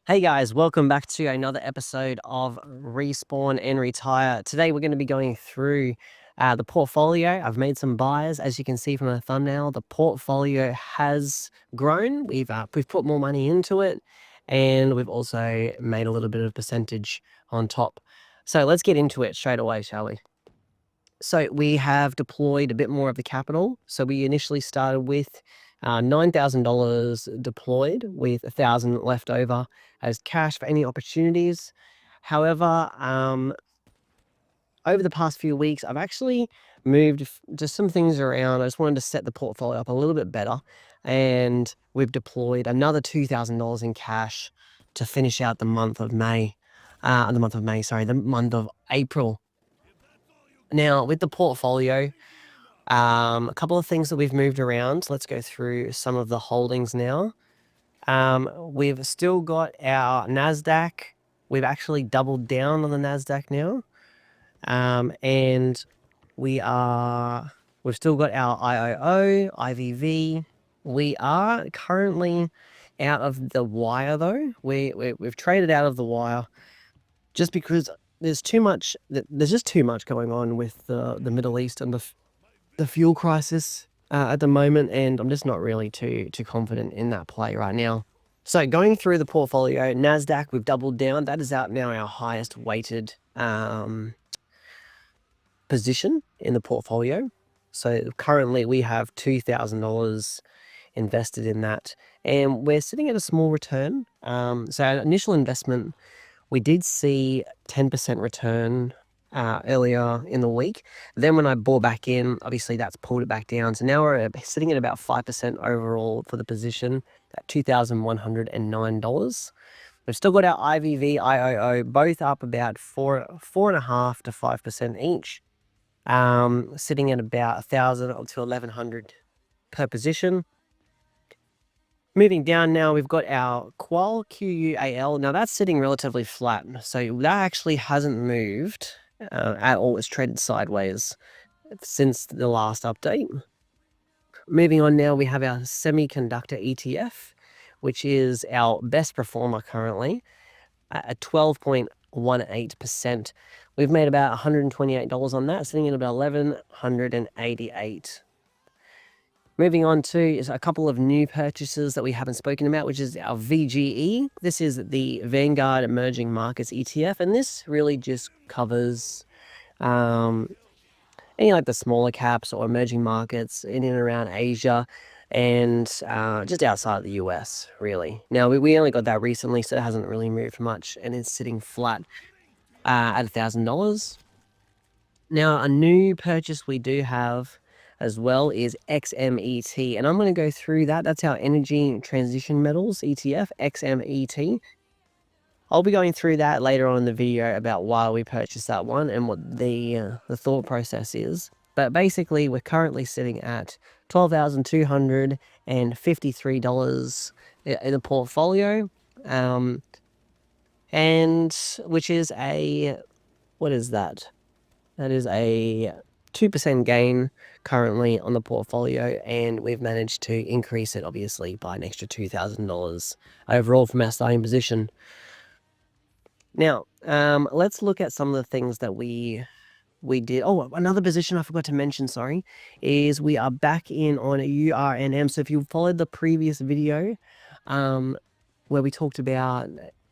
Hey guys, welcome back to another episode of Respawn and Retire. Today we're going to be going through the portfolio. I've made some buys, as you can see from the thumbnail. The portfolio has grown. We've put more money into it, and we've also made a little bit of percentage on top. So let's get into it straight away, shall we? So we have deployed a bit more of the capital. So we initially started with $9,000 deployed with $1,000 left over as cash for any opportunities. However, over the past few weeks, I've actually moved just some things around. I just wanted to set the portfolio up a little bit better, and we've deployed another $2,000 in cash to finish out the month of May. The month of April. Now, with the portfolio, a couple of things that we've moved around. Let's go through some of the holdings now. We've still got our NASDAQ. We've actually doubled down on the NASDAQ now. And we've still got our IOO, IVV. We are currently out of the wire though. We've traded out of the wire just because there's just too much going on with the Middle East and the fuel crisis at the moment, and I'm just not really too confident in that play right now. So going through the portfolio, NASDAQ, we've doubled down. That is out now our highest weighted position in the portfolio. So currently we have $2,000 invested in that, and we're sitting at a small return. So our initial investment, we did see 10% return earlier in the week. Then when I bought back in, obviously that's pulled it back down. So now we're sitting at about 5% overall for the position at $2,109. We've still got our IVV, IOO, both up about 4.5% to 5% each. Sitting at about 1,000 to 1,100 per position. Moving down now, we've got our Qual QUAL. Now that's sitting relatively flat, so that actually hasn't moved at all. It's traded sideways since the last update. Moving on now, we have our Semiconductor ETF, which is our best performer currently at 12.18%. We've made about $128 on that, sitting at about 1,188. Moving on to a couple of new purchases that we haven't spoken about, which is our VGE. This is the Vanguard Emerging Markets ETF, and this really just covers any like the smaller caps or emerging markets in and around Asia and just outside of the US, really. Now, we only got that recently, so it hasn't really moved much, and it's sitting flat at $1,000. Now, a new purchase we do have as well is XMET, and I'm going to go through that. That's our Energy Transition Metals ETF, XMET. I'll be going through that later on in the video about why we purchased that one and what the thought process is. But basically, we're currently sitting at $12,253 in the portfolio, and which is what is that? That is a 2% gain currently on the portfolio, and we've managed to increase it obviously by an extra $2,000 overall from our starting position. Now, let's look at some of the things that we did. Oh, another position I forgot to mention, sorry, is we are back in on a URNM. So if you followed the previous video where we talked about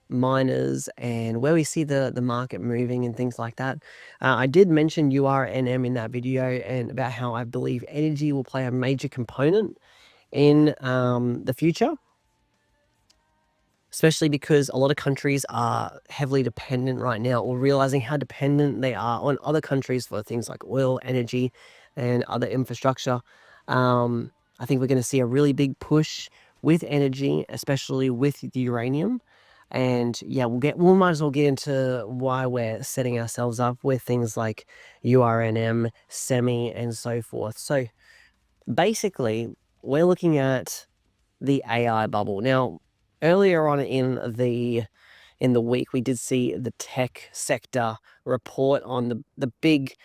miners and where we see the market moving and things like that, I did mention URNM in that video and about how I believe energy will play a major component in the future, especially because a lot of countries are heavily dependent right now, or realizing how dependent they are on other countries for things like oil, energy, and other infrastructure. I think we're going to see a really big push with energy, especially with the uranium. And yeah, we might as well get into why we're setting ourselves up with things like URNM, Semi, and so forth. So basically, we're looking at the AI bubble. Now, earlier on in the week, we did see the tech sector report on the big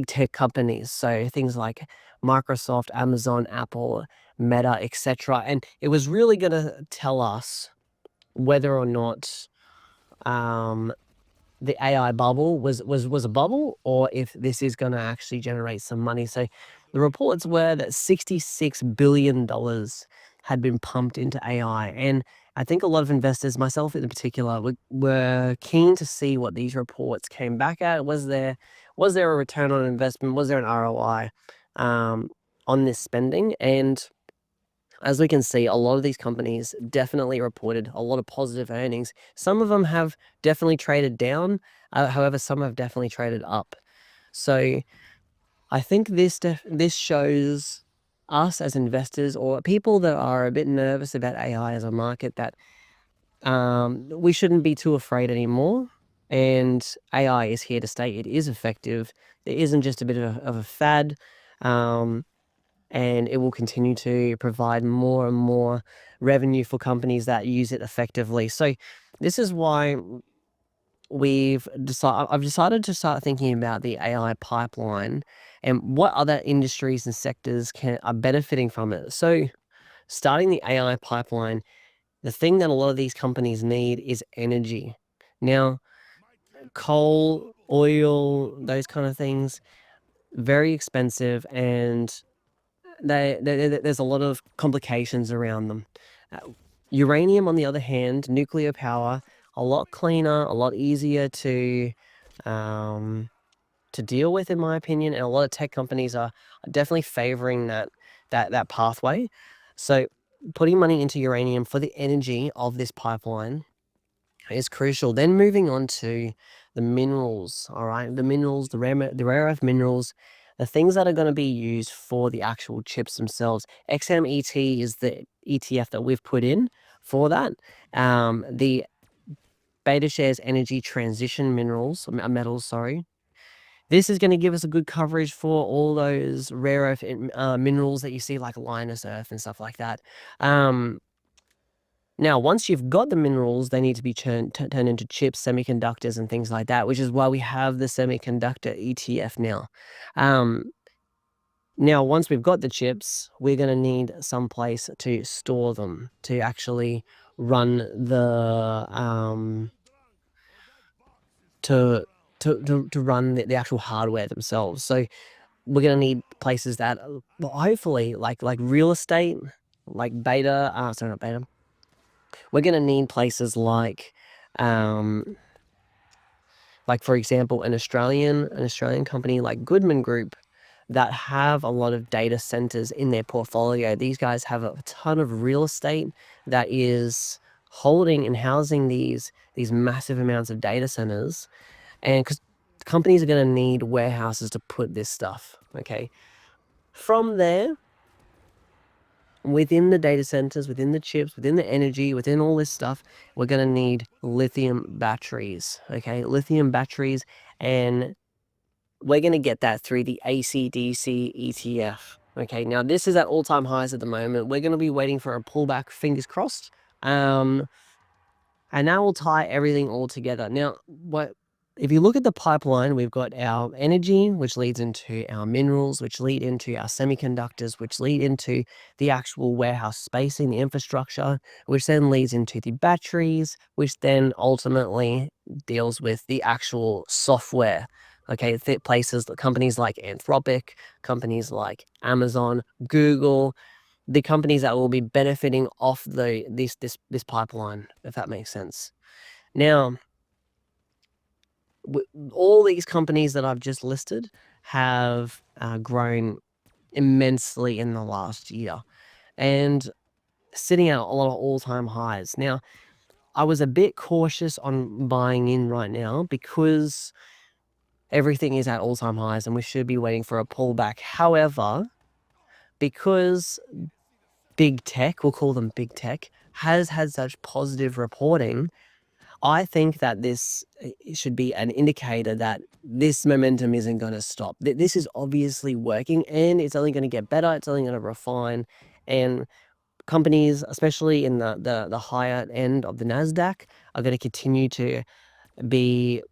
tech companies. So things like Microsoft, Amazon, Apple, Meta, etc. And it was really going to tell us whether or not the AI bubble was a bubble, or if this is going to actually generate some money. So the reports were that $66 billion had been pumped into AI. And I think a lot of investors, myself in particular, were keen to see what these reports came back at. Was there a return on investment? Was there an ROI on this spending? And as we can see, a lot of these companies definitely reported a lot of positive earnings. Some of them have definitely traded down. However, some have definitely traded up. So I think this shows us as investors, or people that are a bit nervous about AI as a market, that we shouldn't be too afraid anymore. And AI is here to stay. It is effective. It isn't just a bit of a fad. And it will continue to provide more and more revenue for companies that use it effectively. So this is why I've decided to start thinking about the AI pipeline and what other industries and sectors are benefiting from it. So starting the AI pipeline, the thing that a lot of these companies need is energy. Now, coal, oil, those kind of things, very expensive, and there's a lot of complications around them. Uranium, on the other hand, nuclear power, a lot cleaner, a lot easier to deal with, in my opinion, and a lot of tech companies are definitely favoring that pathway. So putting money into uranium for the energy of this pipeline is crucial. Then moving on to the minerals, all right? The minerals, the rare earth minerals, the things that are going to be used for the actual chips themselves. XMET is the ETF that we've put in for that. The Beta Shares Energy Transition metals, sorry. This is going to give us a good coverage for all those rare earth minerals that you see, like Linus Earth and stuff like that. Now, once you've got the minerals, they need to be turned into chips, semiconductors, and things like that, which is why we have the semiconductor ETF now. Now, once we've got the chips, we're going to need some place to store them, to actually run the to run the actual hardware themselves. So we're going to need places that, well, hopefully, like real estate, like beta. Sorry, not beta. We're going to need places like for example, an Australian company like Goodman Group, that have a lot of data centers in their portfolio. These guys have a ton of real estate that is holding and housing these massive amounts of data centers, and because companies are going to need warehouses to put this stuff. Okay, from there, within the data centers, within the chips, within the energy, within all this stuff, we're going to need lithium batteries. Okay, lithium batteries, and we're going to get that through the ACDC ETF. Okay, now this is at all-time highs at the moment. We're going to be waiting for a pullback, fingers crossed. And that will tie everything all together. Now, if you look at the pipeline, we've got our energy, which leads into our minerals, which lead into our semiconductors, which lead into the actual warehouse spacing, the infrastructure, which then leads into the batteries, which then ultimately deals with the actual software. Okay, places, companies like Anthropic, companies like Amazon, Google, the companies that will be benefiting off this pipeline, if that makes sense. Now, all these companies that I've just listed have grown immensely in the last year, and sitting at a lot of all-time highs. Now, I was a bit cautious on buying in right now because everything is at all-time highs and we should be waiting for a pullback. However, because big tech, we'll call them big tech, has had such positive reporting, I think that this should be an indicator that this momentum isn't going to stop. This is obviously working, and it's only going to get better. It's only going to refine, and companies, especially in the higher end of the NASDAQ, are going to continue to be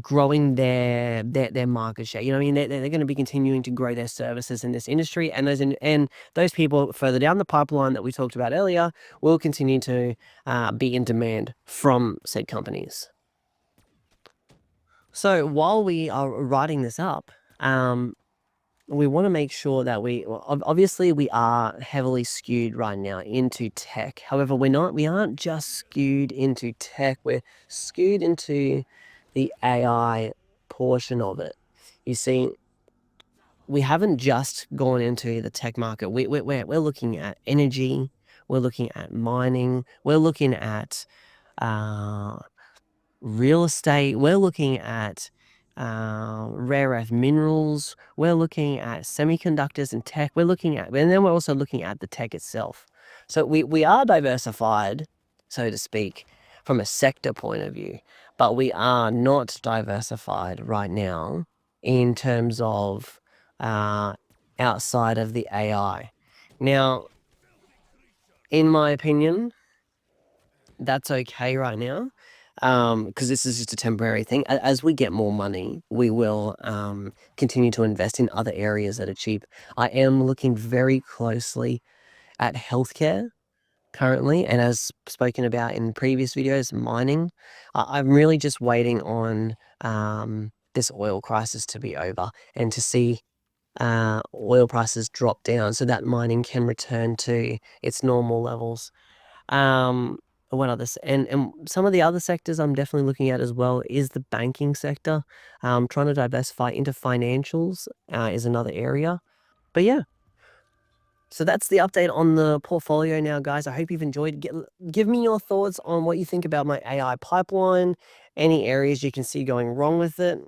growing their market share. You know what I mean? They're going to be continuing to grow their services in this industry, and those people further down the pipeline that we talked about earlier will continue to be in demand from said companies. So while we are writing this up, we want to make sure that obviously we are heavily skewed right now into tech. However, we aren't just skewed into tech. We're skewed into the AI portion of it. You see, we haven't just gone into the tech market. We're looking at energy. We're looking at mining. We're looking at real estate. We're looking at rare earth minerals. We're looking at semiconductors and tech. And then we're also looking at the tech itself. So we are diversified, so to speak, from a sector point of view, but we are not diversified right now in terms of outside of the AI. Now, in my opinion, that's okay right now, because this is just a temporary thing. As we get more money, we will continue to invest in other areas that are cheap. I am looking very closely at healthcare currently, and as spoken about in previous videos, mining. I'm really just waiting on this oil crisis to be over and to see oil prices drop down so that mining can return to its normal levels. What others? And some of the other sectors I'm definitely looking at as well is the banking sector. Trying to diversify into financials is another area. But yeah, so that's the update on the portfolio now, guys. I hope you've enjoyed. Give me your thoughts on what you think about my AI pipeline, any areas you can see going wrong with it.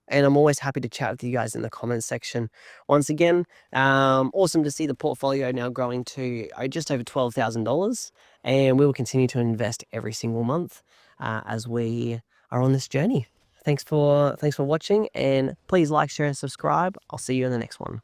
And I'm always happy to chat with you guys in the comments section. Once again, awesome to see the portfolio now growing to just over $12,000. And we will continue to invest every single month as we are on this journey. Thanks for watching, and please like, share, and subscribe. I'll see you in the next one.